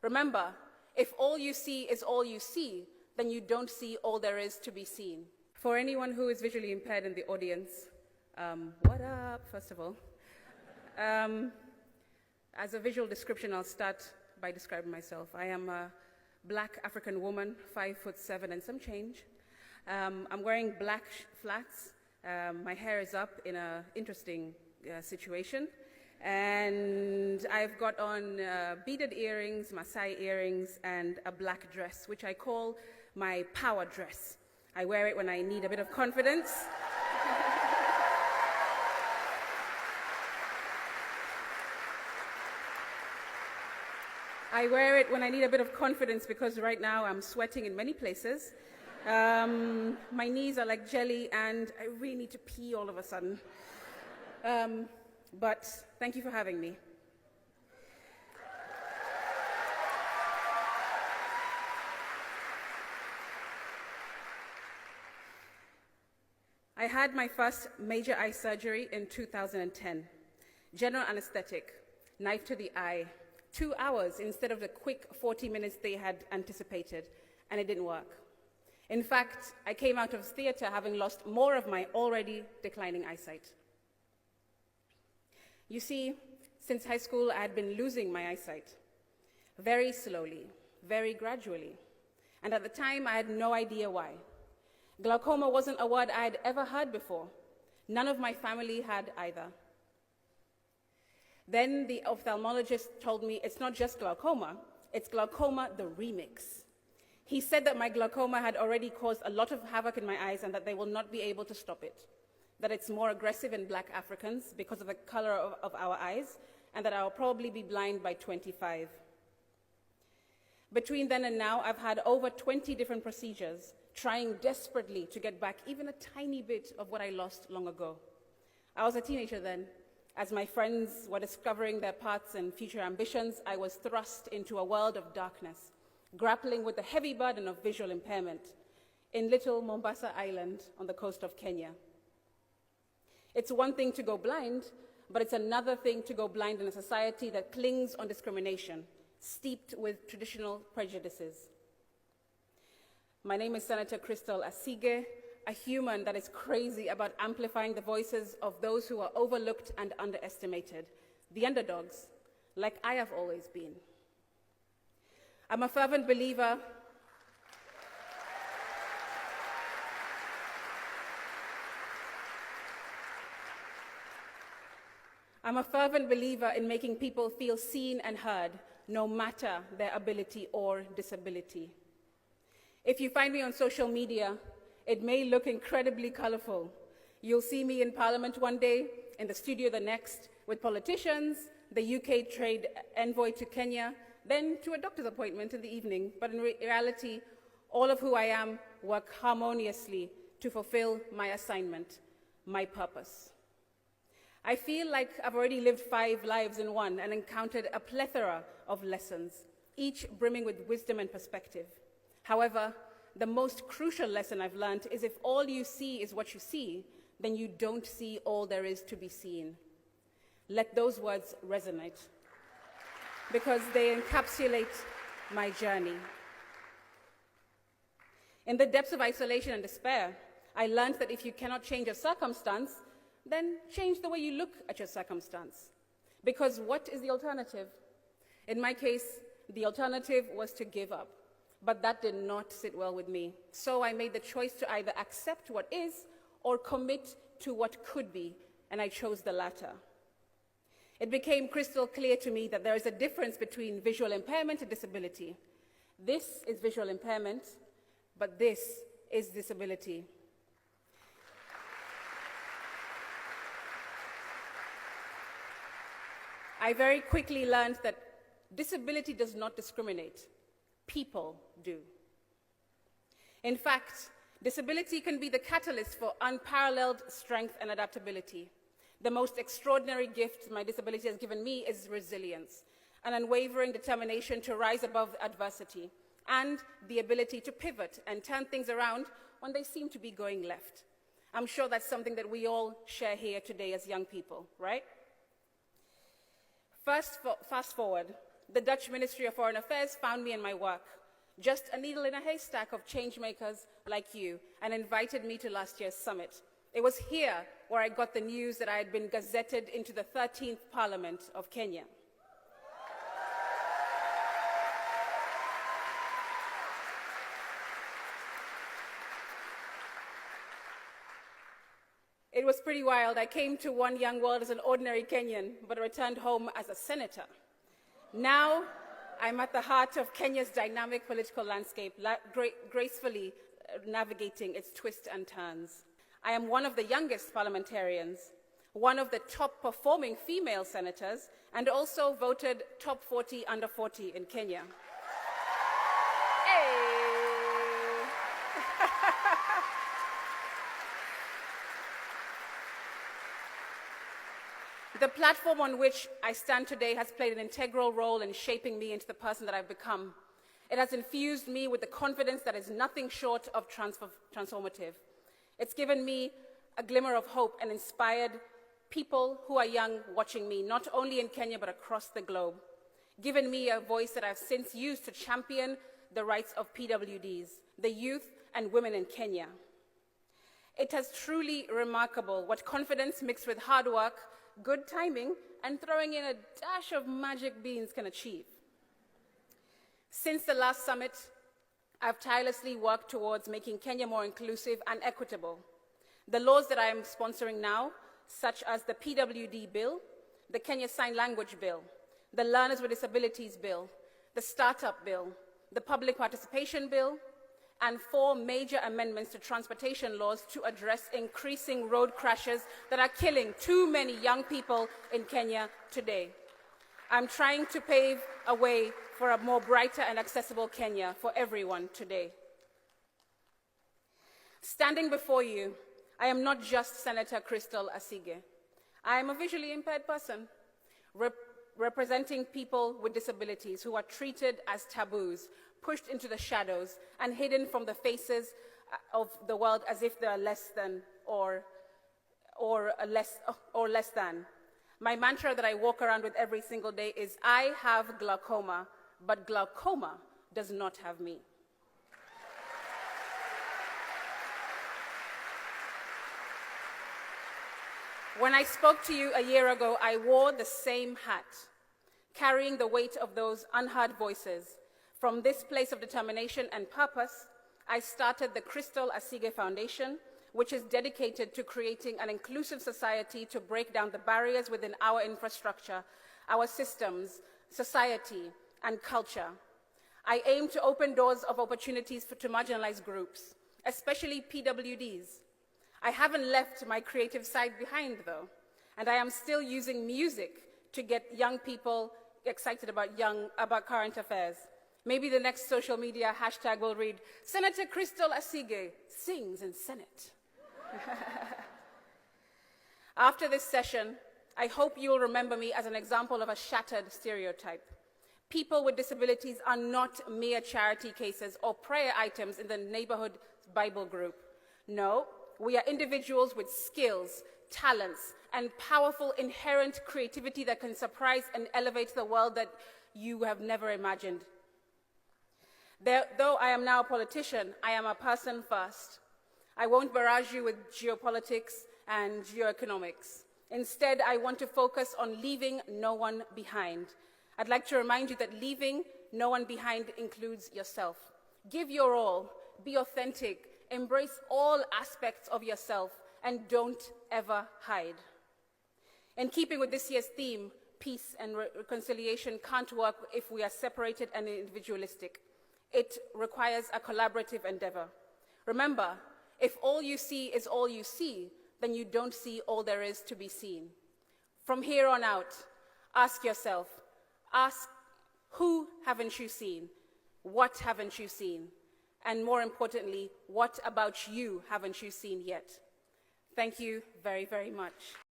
Remember, if all you see is all you see, then you don't see all there is to be seen. For anyone who is visually impaired in the audience, what up, first of all? As a visual description, I'll start by describing myself. I am a black African woman, 5'7" and some change. I'm wearing black flats. My hair is up in an interesting situation. And I've got on beaded earrings, Maasai earrings, and a black dress, which I call my power dress. I wear it when I need a bit of confidence. I wear it when I need a bit of confidence because right now I'm sweating in many places. My knees are like jelly and I really need to pee all of a sudden. But thank you for having me. I had my first major eye surgery in 2010. General anesthetic, knife to the eye, 2 hours instead of the quick 40 minutes they had anticipated, and it didn't work. In fact, I came out of theater having lost more of my already declining eyesight. You see, since high school, I had been losing my eyesight, very slowly, very gradually. And at the time, I had no idea why. Glaucoma wasn't a word I had ever heard before. None of my family had either. Then the ophthalmologist told me it's not just glaucoma, it's glaucoma the remix. He said that my glaucoma had already caused a lot of havoc in my eyes and that they will not be able to stop it. That it's more aggressive in black Africans because of the color of our eyes, and that I'll probably be blind by 25. Between then and now, I've had over 20 different procedures, trying desperately to get back even a tiny bit of what I lost long ago. I was a teenager then. As my friends were discovering their paths and future ambitions, I was thrust into a world of darkness, grappling with the heavy burden of visual impairment in little Mombasa Island on the coast of Kenya. It's one thing to go blind, but it's another thing to go blind in a society that clings on discrimination, steeped with traditional prejudices. My name is Senator Crystal Asige, a human that is crazy about amplifying the voices of those who are overlooked and underestimated, the underdogs, like I have always been. I'm a fervent believer in making people feel seen and heard, no matter their ability or disability. If you find me on social media, it may look incredibly colorful. You'll see me in Parliament one day, in the studio the next, with politicians, the UK trade envoy to Kenya, then to a doctor's appointment in the evening. But in reality, all of who I am work harmoniously to fulfill my assignment, my purpose. I feel like I've already lived 5 lives in one and encountered a plethora of lessons, each brimming with wisdom and perspective. However, the most crucial lesson I've learned is if all you see is what you see, then you don't see all there is to be seen. Let those words resonate, because they encapsulate my journey. In the depths of isolation and despair, I learned that if you cannot change a circumstance, then change the way you look at your circumstance. Because what is the alternative? In my case, the alternative was to give up. But that did not sit well with me. So I made the choice to either accept what is or commit to what could be, and I chose the latter. It became crystal clear to me that there is a difference between visual impairment and disability. This is visual impairment, but this is disability. I very quickly learned that disability does not discriminate. People do. In fact, disability can be the catalyst for unparalleled strength and adaptability. The most extraordinary gift my disability has given me is resilience, an unwavering determination to rise above adversity, and the ability to pivot and turn things around when they seem to be going left. I'm sure that's something that we all share here today as young people, right? Fast forward, the Dutch Ministry of Foreign Affairs found me in my work, just a needle in a haystack of change makers like you, and invited me to last year's summit. It was here where I got the news that I had been gazetted into the 13th Parliament of Kenya. It was pretty wild. I came to one young world as an ordinary Kenyan, but returned home as a senator. Now, I'm at the heart of Kenya's dynamic political landscape, gracefully navigating its twists and turns. I am one of the youngest parliamentarians, one of the top performing female senators, and also voted top 40 under 40 in Kenya. Hey! The platform on which I stand today has played an integral role in shaping me into the person that I've become. It has infused me with the confidence that is nothing short of transformative. It's given me a glimmer of hope and inspired people who are young watching me, not only in Kenya but across the globe. Given me a voice that I've since used to champion the rights of PWDs, the youth and women in Kenya. It is truly remarkable what confidence mixed with hard work, good timing, and throwing in a dash of magic beans can achieve. Since the last summit, I've tirelessly worked towards making Kenya more inclusive and equitable. The laws that I am sponsoring now, such as the PWD Bill, the Kenya Sign Language Bill, the Learners with Disabilities Bill, the Startup Bill, the Public Participation Bill, and 4 major amendments to transportation laws to address increasing road crashes that are killing too many young people in Kenya today. I'm trying to pave a way for a more brighter and accessible Kenya for everyone today. Standing before you, I am not just Senator Crystal Asige. I am a visually impaired person, representing people with disabilities who are treated as taboos, pushed into the shadows, and hidden from the faces of the world as if they are less than or less than. My mantra that I walk around with every single day is, I have glaucoma, but glaucoma does not have me. When I spoke to you a year ago, I wore the same hat, carrying the weight of those unheard voices. From this place of determination and purpose, I started the Crystal Asige Foundation, which is dedicated to creating an inclusive society to break down the barriers within our infrastructure, our systems, society, and culture. I aim to open doors of opportunities to marginalized groups, especially PWDs. I haven't left my creative side behind, though, and I am still using music to get young people excited about current affairs. Maybe the next social media hashtag will read, Senator Crystal Asige sings in Senate. After this session, I hope you'll remember me as an example of a shattered stereotype. People with disabilities are not mere charity cases or prayer items in the neighborhood Bible group. No, we are individuals with skills, talents, and powerful inherent creativity that can surprise and elevate the world that you have never imagined. Though I am now a politician, I am a person first. I won't barrage you with geopolitics and geoeconomics. Instead, I want to focus on leaving no one behind. I'd like to remind you that leaving no one behind includes yourself. Give your all, be authentic, embrace all aspects of yourself, and don't ever hide. In keeping with this year's theme, peace and reconciliation can't work if we are separated and individualistic. It requires a collaborative endeavor. Remember, if all you see is all you see, then you don't see all there is to be seen. From here on out, ask yourself, who haven't you seen? What haven't you seen? And more importantly, what about you haven't you seen yet? Thank you very, very much.